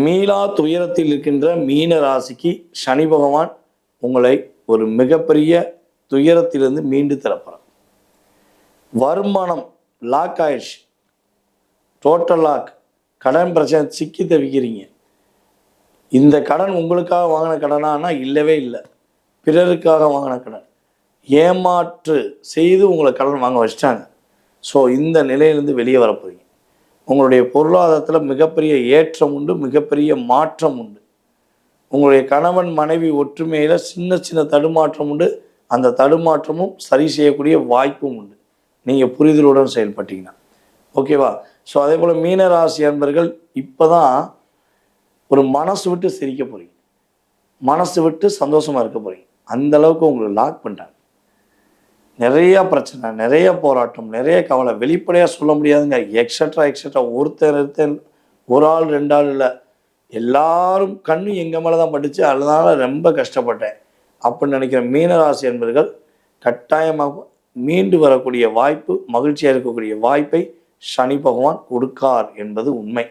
மீளா துயரத்தில் இருக்கின்ற மீன ராசிக்கு சனி பகவான் உங்களை ஒரு மிகப்பெரிய துயரத்திலிருந்து மீண்டு தரப்போறார். வருமானம் லாக் ஆயிடுச்சு, டோட்டல் லாக், கடன் பிரச்சனை சிக்கி தவிக்கிறீங்க. இந்த கடன் உங்களுக்காக வாங்கின கடனா? இல்லவே இல்லை, பிறருக்காக வாங்கின கடன். ஏமாற்று செய்து உங்களை கடன் வாங்க வச்சிட்டாங்க. ஸோ இந்த நிலையிலிருந்து வெளியே வரப்போறீங்க. உங்களுடைய பொருளாதாரத்தில் மிகப்பெரிய ஏற்றம் உண்டு, மிகப்பெரிய மாற்றம் உண்டு. உங்களுடைய கணவன் மனைவி ஒற்றுமையில் சின்ன சின்ன தடுமாற்றம் உண்டு. அந்த தடுமாற்றமும் சரி செய்யக்கூடிய வாய்ப்பும் உண்டு, நீங்கள் புரிதலுடன் செயல்பட்டீங்கன்னா. ஓகேவா? ஸோ அதே போல் மீனராசி அன்பர்கள் இப்போ தான் ஒரு மனசு விட்டு சிரிக்க போகிறீங்க, மனசு விட்டு சந்தோஷமாக இருக்க போகிறீங்க. அந்தளவுக்கு உங்களை லாக் பண்ணிட்டாங்க. நிறையா பிரச்சனை, நிறைய போராட்டம், நிறைய கவலை, வெளிப்படையாக சொல்ல முடியாதுங்க. எக்ஸட்ரா ஒருத்தர் ஒரு ஆள் ரெண்டு ஆள் இல்லை, எல்லாரும் கண்ணு எங்கள் மேலே தான் பட்டுச்சு, அதனால ரொம்ப கஷ்டப்பட்டேன் அப்படின்னு நினைக்கிற மீனராசி என்பர்கள் கட்டாயமாக மீண்டு வரக்கூடிய வாய்ப்பு, மகிழ்ச்சியாக இருக்கக்கூடிய வாய்ப்பை சனி பகவான் கொடுக்கார் என்பது உண்மை.